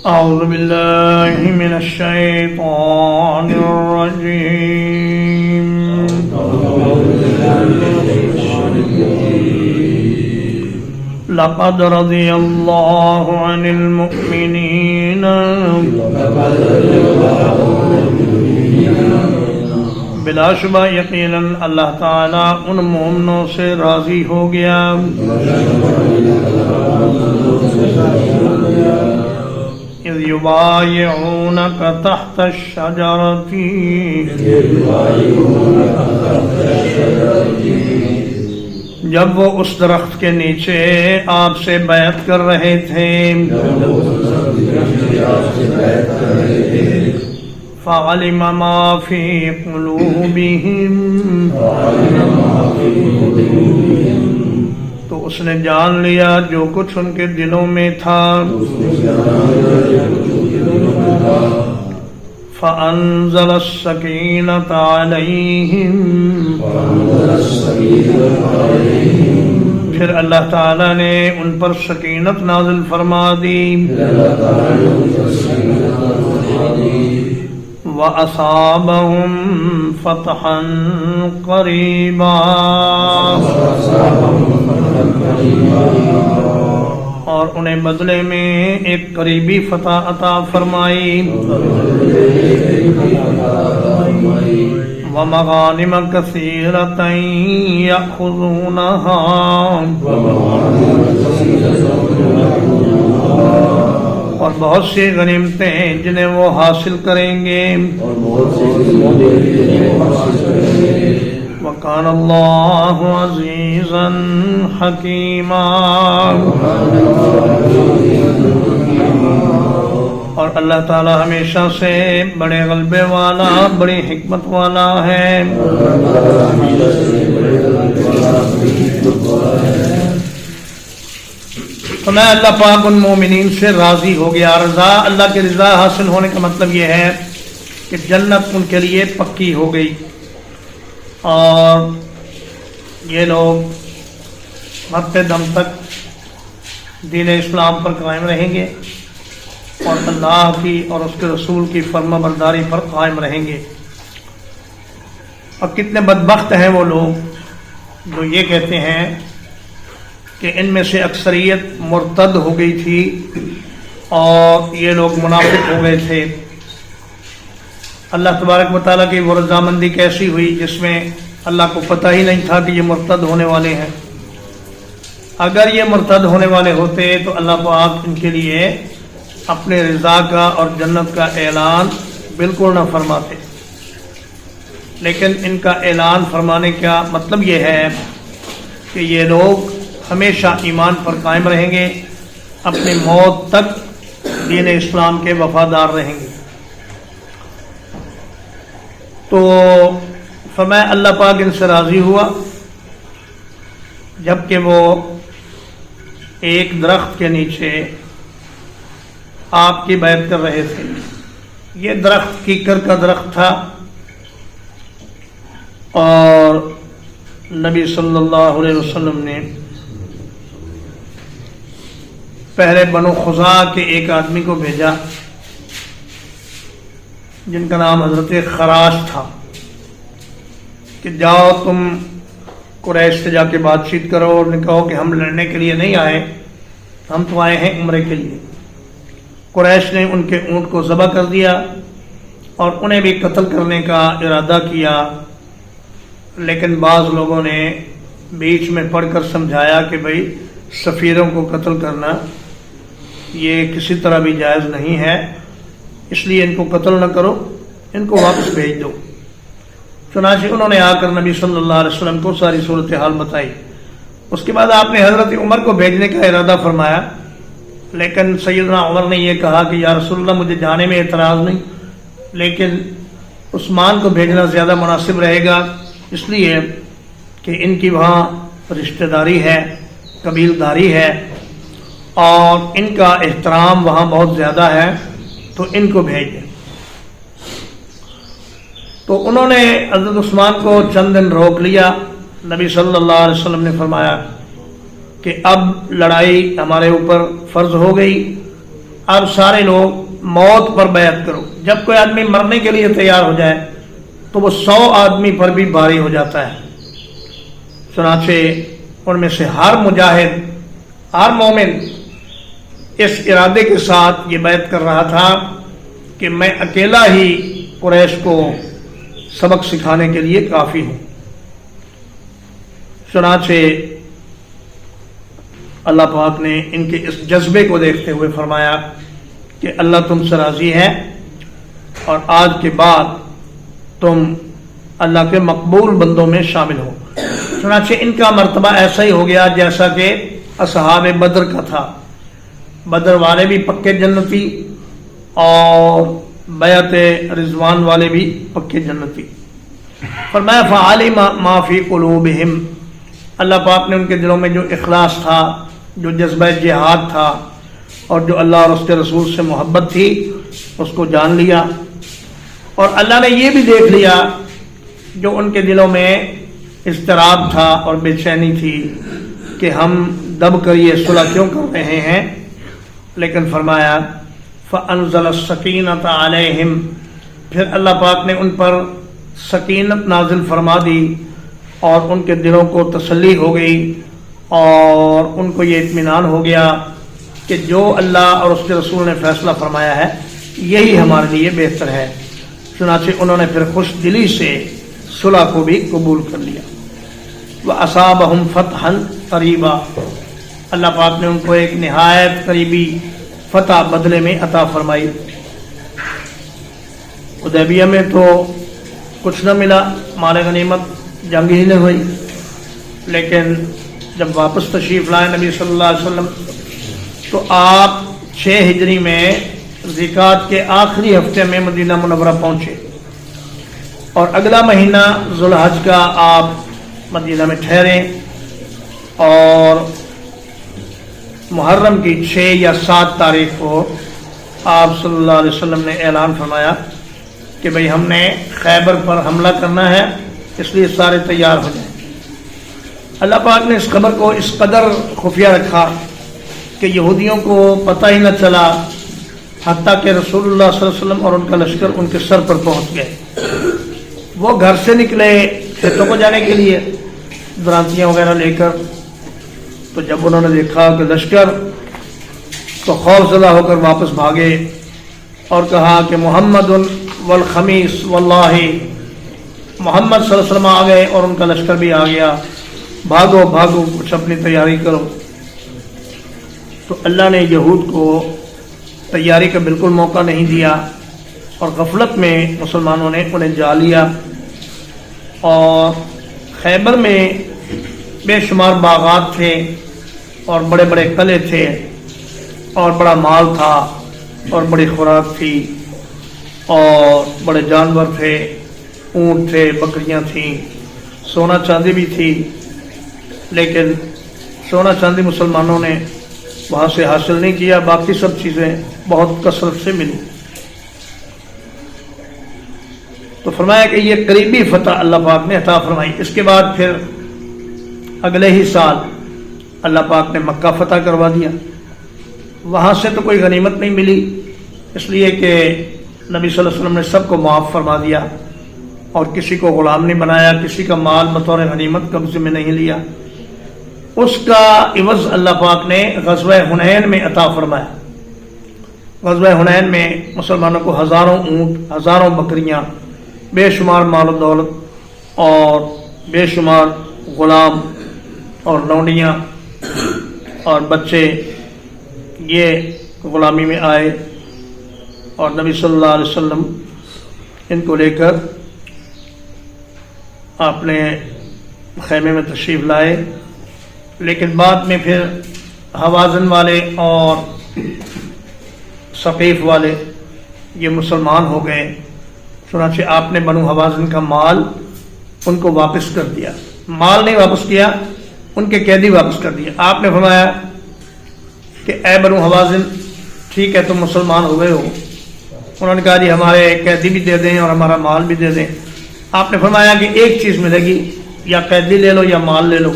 أعوذ بالله من الشيطان الرجيم لقد رضي الله عن المؤمنين بلا شبہ یقیناً اللہ تعالیٰ ان مومنوں سے راضی ہو گیا اذ یبایعونک تحت الشجرۃ جب وہ اس درخت کے نیچے آپ سے بیعت کر رہے تھے فعلم ما فی قلوبہم تو اس نے جان لیا جو کچھ ان کے دلوں میں تھا فأنزل السکینۃ علیہم پھر اللہ تعالیٰ نے ان پر سکینت نازل فرما دی وَأَصَابَهُمْ فَتْحًا قَرِيبًا اور انہیں بدلے میں ایک قریبی فتح عطا فرمائی وَمَغَانِمَ كَثِيرَةً يَأْخُذُونَهَا اور بہت سی غنیمتیں جنہیں وہ حاصل کریں گے وَكَانَ اللَّهُ عَزِيزًا حَكِيمًا اور اللہ تعالی ہمیشہ سے بڑے غلبے والا بڑی حکمت والا ہے تو میں اللہ پاک ان مومنین سے راضی ہو گیا. رضا اللہ کی رضا حاصل ہونے کا مطلب یہ ہے کہ جنت ان کے لیے پکی ہو گئی اور یہ لوگ مرتے دم تک دین اسلام پر قائم رہیں گے اور اللہ کی اور اس کے رسول کی فرما برداری پر قائم رہیں گے. اور کتنے بدبخت ہیں وہ لوگ جو یہ کہتے ہیں کہ ان میں سے اکثریت مرتد ہو گئی تھی اور یہ لوگ منافق ہو گئے تھے. اللہ تبارک و تعالیٰ کی وہ رضامندی کیسی ہوئی جس میں اللہ کو پتہ ہی نہیں تھا کہ یہ مرتد ہونے والے ہیں. اگر یہ مرتد ہونے والے ہوتے تو اللہ پاک ان کے لیے اپنے رضا کا اور جنت کا اعلان بالکل نہ فرماتے. لیکن ان کا اعلان فرمانے کا مطلب یہ ہے کہ یہ لوگ ہمیشہ ایمان پر قائم رہیں گے، اپنی موت تک دین اسلام کے وفادار رہیں گے. تو فرمایا اللہ پاک ان سے راضی ہوا جبکہ وہ ایک درخت کے نیچے آپ کی بیعت کر رہے تھے. یہ درخت کیکر کا درخت تھا اور نبی صلی اللہ علیہ وسلم نے پہلے بنو خزاعہ کے ایک آدمی کو بھیجا جن کا نام حضرت خراش تھا کہ جاؤ تم قریش سے جا کے بات چیت کرو اور کہو کہ ہم لڑنے کے لیے نہیں آئے، ہم تو آئے ہیں عمرے کے لیے. قریش نے ان کے اونٹ کو ذبح کر دیا اور انہیں بھی قتل کرنے کا ارادہ کیا، لیکن بعض لوگوں نے بیچ میں پڑھ کر سمجھایا کہ بھئی سفیروں کو قتل کرنا یہ کسی طرح بھی جائز نہیں ہے، اس لیے ان کو قتل نہ کرو، ان کو واپس بھیج دو. چنانچہ انہوں نے آ کر نبی صلی اللہ علیہ وسلم کو ساری صورتحال بتائی. اس کے بعد آپ نے حضرت عمر کو بھیجنے کا ارادہ فرمایا، لیکن سیدنا عمر نے یہ کہا کہ یا رسول اللہ مجھے جانے میں اعتراض نہیں، لیکن عثمان کو بھیجنا زیادہ مناسب رہے گا، اس لیے کہ ان کی وہاں رشتہ داری ہے، قبیلداری ہے اور ان کا احترام وہاں بہت زیادہ ہے، تو ان کو بھیج دیں. تو انہوں نے حضرت عثمان کو چند دن روک لیا. نبی صلی اللہ علیہ وسلم نے فرمایا کہ اب لڑائی ہمارے اوپر فرض ہو گئی، اب سارے لوگ موت پر بیعت کرو. جب کوئی آدمی مرنے کے لیے تیار ہو جائے تو وہ 100 آدمی پر بھی بھاری ہو جاتا ہے. چنانچہ ان میں سے ہر مجاہد، ہر مومن اس ارادے کے ساتھ یہ بیعت کر رہا تھا کہ میں اکیلا ہی قریش کو سبق سکھانے کے لیے کافی ہوں. چنانچہ اللہ پاک نے ان کے اس جذبے کو دیکھتے ہوئے فرمایا کہ اللہ تم سے راضی ہے اور آج کے بعد تم اللہ کے مقبول بندوں میں شامل ہو. چنانچہ ان کا مرتبہ ایسا ہی ہو گیا جیسا کہ اصحاب بدر کا تھا. بدر والے بھی پکے جنتی اور بیعت رضوان والے بھی پکے جنتی. فرمایا فعلم ما فی قلوبہم، اللہ پاک نے ان کے دلوں میں جو اخلاص تھا، جو جذبہ جہاد تھا اور جو اللہ اور اس کے رسول سے محبت تھی اس کو جان لیا. اور اللہ نے یہ بھی دیکھ لیا جو ان کے دلوں میں اضطراب تھا اور بے چینی تھی کہ ہم دب کر یہ صلح کیوں کر رہے ہیں. لیکن فرمایا فَأَنزَلَ السَّكِينَةَ عَلَيْهِمْ، پھر اللہ پاک نے ان پر سکینت نازل فرما دی اور ان کے دلوں کو تسلی ہو گئی اور ان کو یہ اطمینان ہو گیا کہ جو اللہ اور اس کے رسول نے فیصلہ فرمایا ہے یہی ہمارے لیے بہتر ہے. چنانچہ انہوں نے پھر خوش دلی سے صلح کو بھی قبول کر لیا. وَأَصَابَهُمْ فَتْحًا قَرِيبًا، اللہ پاک نے ان کو ایک نہایت قریبی فتح بدلے میں عطا فرمائی. حدیبیہ میں تو کچھ نہ ملا، مال غنیمت جنگ ہی نہیں ہوئی، لیکن جب واپس تشریف لائے نبی صلی اللہ علیہ وسلم تو آپ 6 ہجری میں ذیقعت کے آخری ہفتے میں مدینہ منورہ پہنچے اور اگلا مہینہ ذوالحج کا آپ مدینہ میں ٹھہرے اور محرم کی 6 یا 7 تاریخ کو آپ صلی اللہ علیہ وسلم نے اعلان فرمایا کہ بھئی ہم نے خیبر پر حملہ کرنا ہے، اس لیے سارے تیار ہو جائیں. اللہ پاک نے اس خبر کو اس قدر خفیہ رکھا کہ یہودیوں کو پتہ ہی نہ چلا، حتیٰ کہ رسول اللہ صلی اللہ علیہ وسلم اور ان کا لشکر ان کے سر پر پہنچ گئے. وہ گھر سے نکلے کھیتوں کو جانے کے لیے درانتیاں وغیرہ لے کر، تو جب انہوں نے دیکھا کہ لشکر تو خوف زدہ ہو کر واپس بھاگے اور کہا کہ محمد والخمیس واللہ، محمد صلی اللہ علیہ وسلم آ گئے اور ان کا لشکر بھی آ گیا، بھاگو بھاگو کچھ اپنی تیاری کرو. تو اللہ نے یہود کو تیاری کا بالکل موقع نہیں دیا اور غفلت میں مسلمانوں نے انہیں جا لیا. اور خیبر میں بے شمار باغات تھے اور بڑے بڑے قلعے تھے اور بڑا مال تھا اور بڑی خوراک تھی اور بڑے جانور تھے، اونٹ تھے، بکریاں تھیں، سونا چاندی بھی تھی. لیکن سونا چاندی مسلمانوں نے وہاں سے حاصل نہیں کیا، باقی سب چیزیں بہت کثرت سے ملی. تو فرمایا کہ یہ قریبی فتح اللہ پاک نے عطا فرمائی. اس کے بعد پھر اگلے ہی سال اللہ پاک نے مکہ فتح کروا دیا. وہاں سے تو کوئی غنیمت نہیں ملی، اس لیے کہ نبی صلی اللہ علیہ وسلم نے سب کو معاف فرما دیا اور کسی کو غلام نہیں بنایا، کسی کا مال بطور غنیمت قبضے میں نہیں لیا. اس کا عوض اللہ پاک نے غزوہ حنین میں عطا فرمایا. غزوہ حنین میں مسلمانوں کو ہزاروں اونٹ، ہزاروں بکریاں، بے شمار مال و دولت اور بے شمار غلام اور لونڈیاں اور بچے یہ غلامی میں آئے اور نبی صلی اللہ علیہ وسلم ان کو لے کر اپنے خیمے میں تشریف لائے. لیکن بعد میں پھر حوازن والے اور ثقیف والے یہ مسلمان ہو گئے. چنانچہ آپ نے بنو حوازن کا مال ان کو واپس کر دیا. مال نہیں واپس کیا، ان کے قیدی واپس کر دیا. آپ نے فرمایا کہ اے بنو حوازن، ٹھیک ہے تم مسلمان ہو گئے ہو. انہوں نے کہا جی ہمارے قیدی بھی دے دیں اور ہمارا مال بھی دے دیں. آپ نے فرمایا کہ ایک چیز ملے گی، یا قیدی لے لو یا مال لے لو.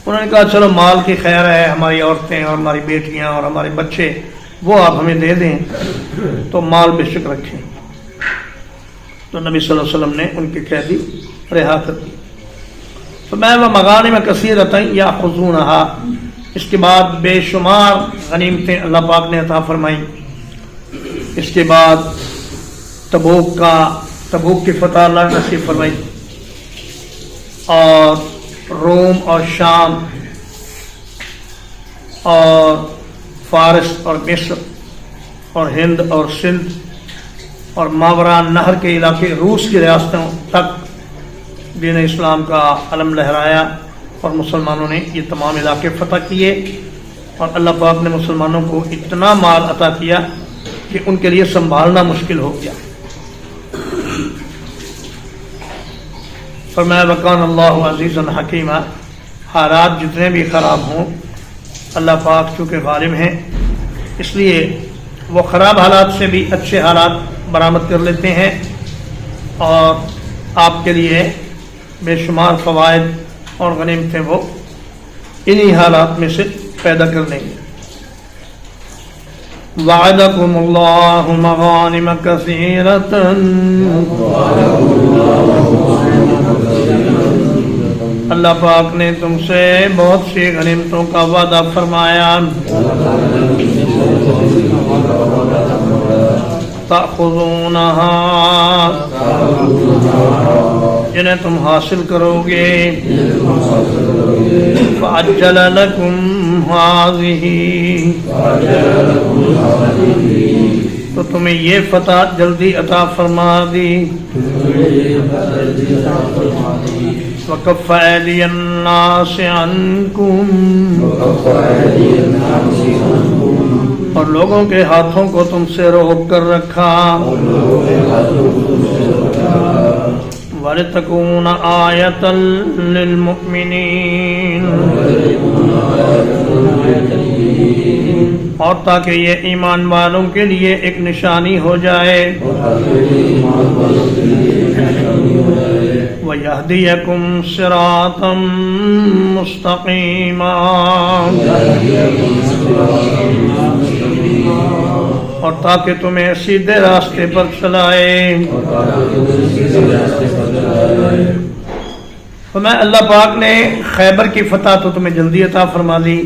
انہوں نے کہا چلو مال کی خیر ہے، ہماری عورتیں اور ہماری بیٹیاں اور ہمارے بچے وہ آپ ہمیں دے دیں تو مال بے شک رکھیں. تو نبی صلی اللہ علیہ وسلم نے ان کی قیدی رہا کر دی. تو میں وہ مغانم کثیرۃ یاخذونھا، اس کے بعد بے شمار غنیمتیں اللہ پاک نے عطا فرمائیں. اس کے بعد تبوک کی فتح اللہ نے نصیب فرمائی، اور روم اور شام اور فارس اور مصر اور ہند اور سندھ اور ماوراء نہر کے علاقے، روس کی ریاستوں تک دین اسلام کا علم لہرایا، اور مسلمانوں نے یہ تمام علاقے فتح کیے. اور اللہ پاک نے مسلمانوں کو اتنا مال عطا کیا کہ ان کے لیے سنبھالنا مشکل ہو گیا. فرمایا وکان اللہ عزیزا حکیما، حالات جتنے بھی خراب ہوں اللہ پاک چونکہ غالب ہیں، اس لیے وہ خراب حالات سے بھی اچھے حالات برآمد کر لیتے ہیں، اور آپ کے لیے بے شمار فوائد اور غنیمتیں وہ انہی حالات میں سے پیدا کر لیں گے. وعدکم اللہ مغانم کثیرۃ، اللہ پاک نے تم سے بہت سی غنیمتوں کا وعدہ فرمایا. تأخذونہا، جنہیں تم حاصل کرو گے. فعجل لکم ہذہ، تو تمہیں یہ فتح جلدی عطا فرما دی. وکف ایدی الناس عنکم، اور لوگوں کے ہاتھوں کو تم سے روک کر رکھا. وَلِتَكُونَ آیَةً لِلْمُؤْمِنِينَ، اور تاکہ یہ ایمان والوں کے لیے ایک نشانی ہو جائے. وَيَهْدِيَكُمْ صِرَاطًا مُسْتَقِيمًا، اور تاکہ تمہیں سیدھے راستے پر چلائے. فرمایا اللہ پاک نے خیبر کی فتح تو تمہیں جلدی عطا فرما دی،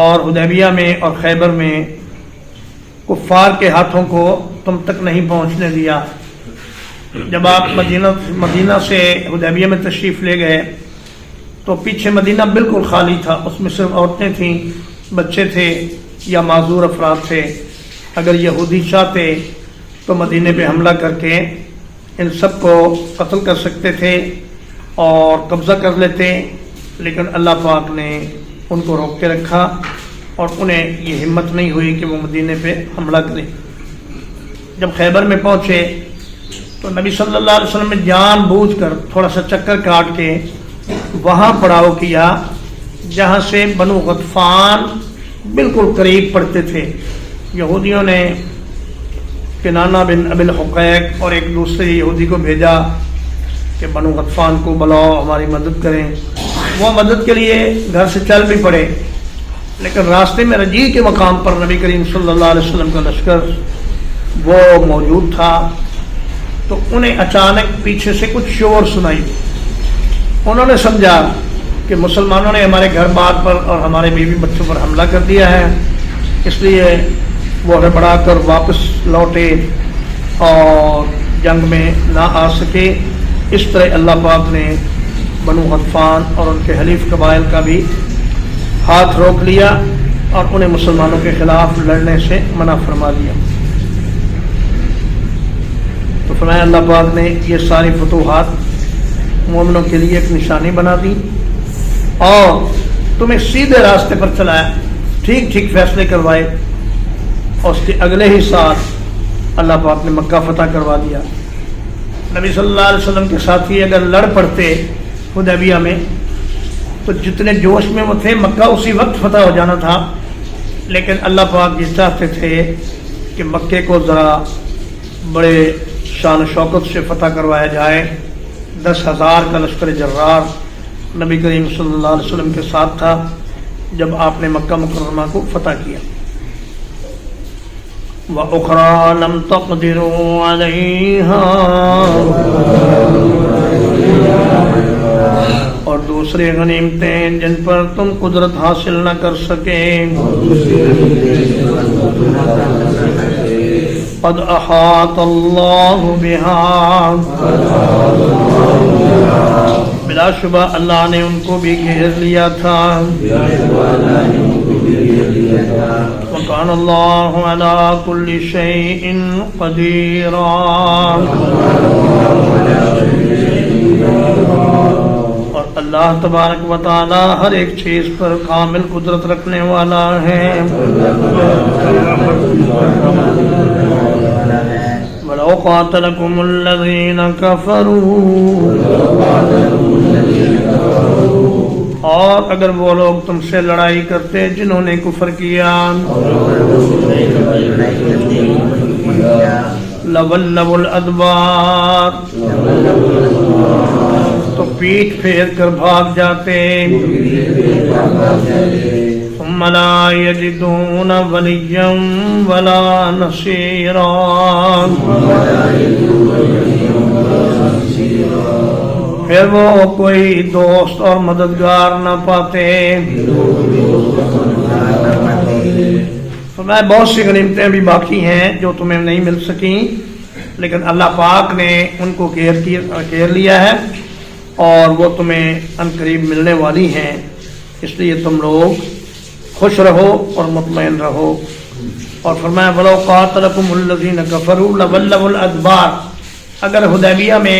اور حدیبیہ میں اور خیبر میں کفار کے ہاتھوں کو تم تک نہیں پہنچنے دیا. جب آپ مدینہ سے حدیبیہ میں تشریف لے گئے تو پیچھے مدینہ بالکل خالی تھا، اس میں صرف عورتیں تھیں، بچے تھے یا معذور افراد تھے. اگر یہودی چاہتے تو مدینے پہ حملہ کر کے ان سب کو قتل کر سکتے تھے اور قبضہ کر لیتے، لیکن اللہ پاک نے ان کو روک کے رکھا، اور انہیں یہ ہمت نہیں ہوئی کہ وہ مدینے پہ حملہ کریں. جب خیبر میں پہنچے تو نبی صلی اللہ علیہ وسلم نے جان بوجھ کر تھوڑا سا چکر کاٹ کے وہاں پڑاؤ کیا جہاں سے بنو غطفان بالکل قریب پڑتے تھے. یہودیوں نے کنانہ بن ابی الحقیق اور ایک دوسرے یہودی کو بھیجا کہ بنو غطفان کو بلاؤ ہماری مدد کریں. وہ مدد کے لیے گھر سے چل بھی پڑے، لیکن راستے میں رجیع کے مقام پر نبی کریم صلی اللہ علیہ وسلم کا لشکر وہ موجود تھا. تو انہیں اچانک پیچھے سے کچھ شور سنائی. انہوں نے سمجھا کہ مسلمانوں نے ہمارے گھر بار پر اور ہمارے بیوی بچوں پر حملہ کر دیا ہے، اس لیے وہ ہڑبڑا کر واپس لوٹے اور جنگ میں نہ آ سکے. اس طرح اللہ پاک نے بنو غطفان اور ان کے حلیف قبائل کا بھی ہاتھ روک لیا اور انہیں مسلمانوں کے خلاف لڑنے سے منع فرما دیا. تو فرمایا اللہ پاک نے یہ ساری فتوحات مومنوں کے لیے ایک نشانی بنا دی اور تمہیں سیدھے راستے پر چلایا، ٹھیک ٹھیک فیصلے کروائے. اور اس کے اگلے ہی سال اللہ پاک نے مکہ فتح کروا دیا. نبی صلی اللہ علیہ وسلم کے ساتھی اگر لڑ پڑتے حدیبیہ میں تو جتنے جوش میں وہ تھے مکہ اسی وقت فتح ہو جانا تھا، لیکن اللہ پاک یہ چاہتے تھے کہ مکے کو ذرا بڑے شان و شوکت سے فتح کروایا جائے. 10,000 کا لشکر جرار نبی کریم صلی اللہ علیہ وسلم کے ساتھ تھا جب آپ نے مکہ مکرمہ کو فتح کیا. وأخرى لم تقدروا عليها اور دوسری غنیمتیں جن پر تم قدرت حاصل نہ کر سکے قد احاط اللہ بہا بلا شبہ اللہ نے ان کو بھی گھیر لیا تھا وَكَانَ اللَّهُ عَلَىٰ كُلِّ شَيْءٍ قَدِيرًا اور اللہ تبارک و تعالی ہر ایک چیز پر کامل قدرت رکھنے والا ہے وَلَوْ قَاتَلَكُمُ الَّذِينَ كَفَرُوا اور اگر وہ لوگ تم سے لڑائی کرتے جنہوں نے کفر کیا لَوَلَّوُا الْأَدْبَارَ تو پیٹھ پھیر کر بھاگ جاتے ثُمَّ لَا يَجِدُونَ وَلِيًّا وَلَا نَصِيرًا پھر وہ کوئی دوست اور مددگار نہ پاتے فرمایا بہت سی غنیمتیں بھی باقی ہیں جو تمہیں نہیں مل سکیں لیکن اللہ پاک نے ان کو گھیر لیا ہے اور وہ تمہیں عنقریب ملنے والی ہیں اس لیے تم لوگ خوش رہو اور مطمئن رہو اور فرمایا وَلَوْ قَاتَلَكُمُ الَّذِينَ كَفَرُوا لَوَلَّوُا الْأَدْبَارَ اگر حدیبیہ میں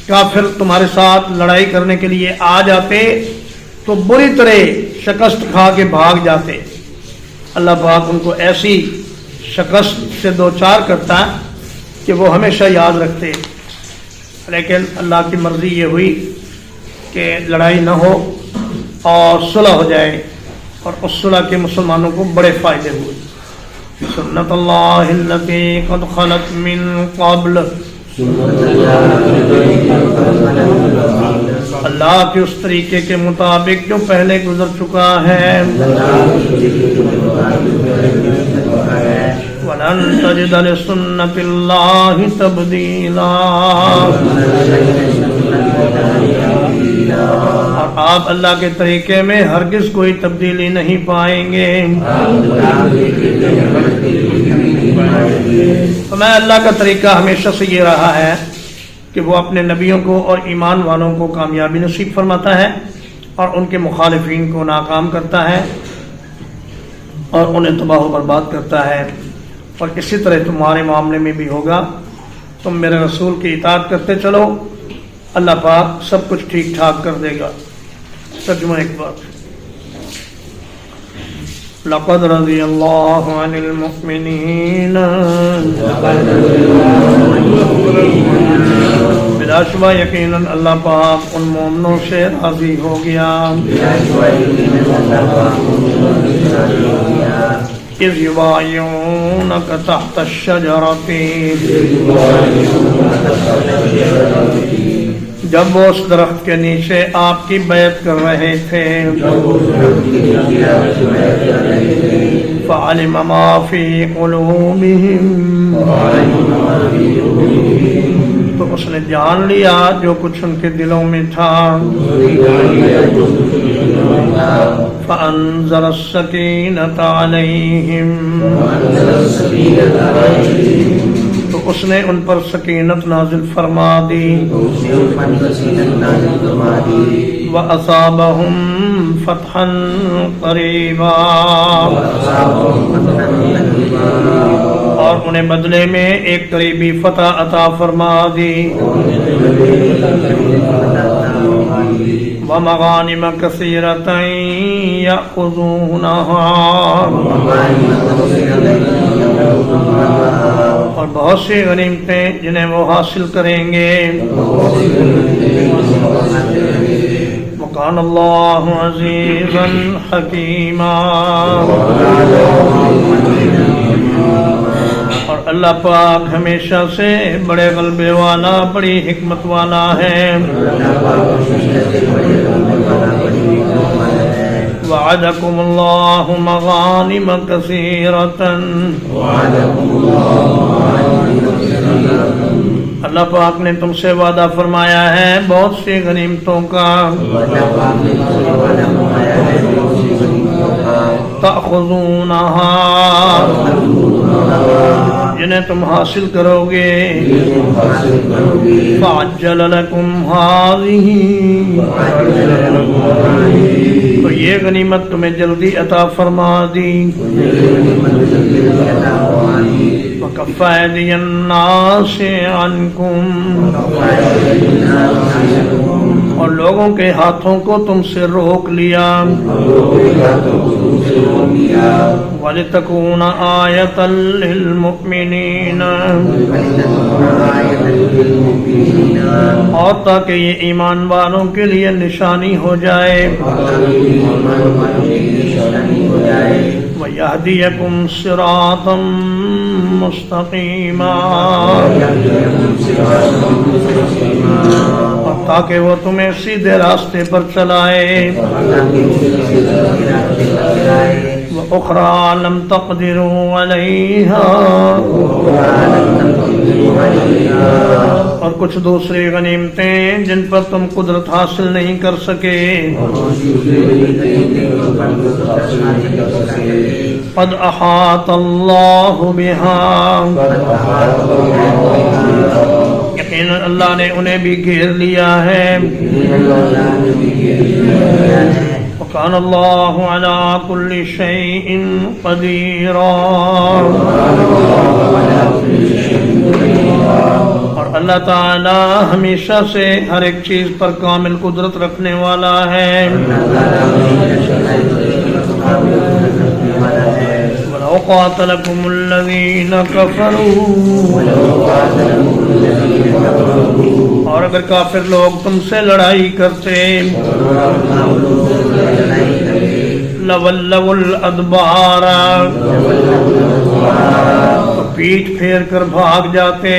کافر تمہارے ساتھ لڑائی کرنے کے لیے آ جاتے تو بری طرح شکست کھا کے بھاگ جاتے اللہ پاک ان کو ایسی شکست سے دوچار کرتا کہ وہ ہمیشہ یاد رکھتے لیکن اللہ کی مرضی یہ ہوئی کہ لڑائی نہ ہو اور صلح ہو جائے اور اس صلح کے مسلمانوں کو بڑے فائدے ہوئے سنت اللہ التی قد خلت من قبل اللہ کے اس طریقے کے مطابق جو پہلے گزر چکا ہے وَلَن تَجِدَ لِسُنَّةِ اللَّهِ تَبْدِيلًا اور آپ اللہ کے طریقے میں ہرگز کوئی تبدیلی نہیں پائیں گے تو میں اللہ کا طریقہ ہمیشہ سے یہ رہا ہے کہ وہ اپنے نبیوں کو اور ایمان والوں کو کامیابی نصیب فرماتا ہے اور ان کے مخالفین کو ناکام کرتا ہے اور انہیں تباہ و برباد کرتا ہے اور اسی طرح تمہارے معاملے میں بھی ہوگا تم میرے رسول کی اطاعت کرتے چلو اللہ پاک سب کچھ ٹھیک ٹھاک کر دے گا ترجمہ ایک بار لقد رضی اللہ عن المؤمنین بلا شبہ یقیناً اللہ پاک ان مومنوں سے راضی ہو گیا اذ یبایعونک تحت الشجرۃ جب وہ اس درخت کے نیچے آپ کی بیعت کر رہے تھے فعلم ما فی قلوبہم تو اس نے جان لیا جو کچھ ان کے دلوں میں تھا فانزل السکینۃ علیہم تو اس نے ان پر سکینت نازل فرما دی وَأَصَابَهُمْ فَتْحًا قَرِيبًا اور انہیں بدلے میں ایک قریبی فتح عطا فرما دی وَمَغَانِمَ كَثِيرَةً يَأْخُذُونَهَا اور بہت سی غنیمتیں جنہیں وہ حاصل کریں گے وَكَانَ اللَّهُ عَزِيزًا حَكِيمًا اور اللہ پاک ہمیشہ سے بڑے غلبے والا بڑی حکمت والا ہے وعدكم الله مغانم كثيرة اللہ پاک نے تم سے وعدہ فرمایا ہے بہت سی غنیمتوں کا تأخذونها جنہیں تم حاصل کرو گے فعجل لکم هذه تو یہ غنیمت تمہیں جلدی عطا فرما دی وَكَفَّ أَيْدِيَ النَّاسِ عَنْكُمْ اور لوگوں کے ہاتھوں کو تم سے روک لیا وَلِتَكُونَ آیَةً لِلْمُؤْمِنِينَ اور تاکہ یہ ایمان والوں کے لیے نشانی ہو جائے وَيَهْدِيَكُمْ صِرَاطًا مُسْتَقِيمًا اور تاکہ وہ تمہیں سیدھے راستے پر چلائے وَأُخْرَى لَمْ تَقْدِرُوا عَلَيْهَا اور کچھ دوسری غنیمتیں جن پر تم قدرت حاصل نہیں کر سکے قد احاط اللہ بہا یقینا اللہ نے انہیں بھی گھیر لیا ہے وَكَانَ اللَّهُ عَلَىٰ كُلِّ شَيْءٍ قَدِيرًا اور اللہ تعالی ہمیشہ سے ہر ایک چیز پر کامل قدرت رکھنے والا ہے وَلَوْ قَاتَلَكُمُ الَّذِينَ كَفَرُوا اور اگر کافر لوگ تم سے لڑائی کرتے لَوَلَّوُا الْأَدْبَارَ پیٹھ پھیر کر بھاگ جاتے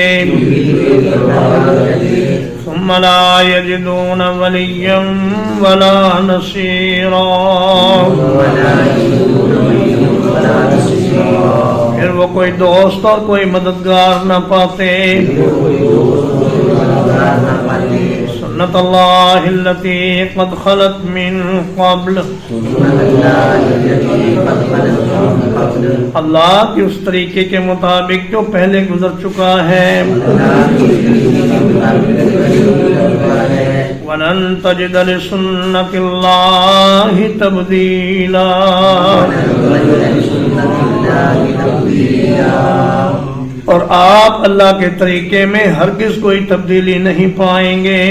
ثُمَّ لَا يَجِدُونَ وَلِيًّا وَلَا نَصِيرًا پھر وہ کوئی دوست اور کوئی مددگار نہ پاتے سنت اللہ التي قد خلت من قبل اللہ کی اس طریقے کے مطابق جو پہلے گزر چکا ہے وَلَن تَجِدَ لِسُنَّتِ اللَّهِ تَبْدِيلًا اور آپ اللہ کے طریقے میں ہرگز کوئی تبدیلی نہیں پائیں گے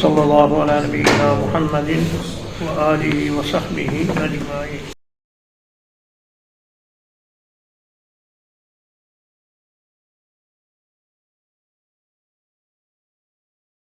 صلی اللہ علیہ نبینا محمد وآلہ وصحبہ اجمعین.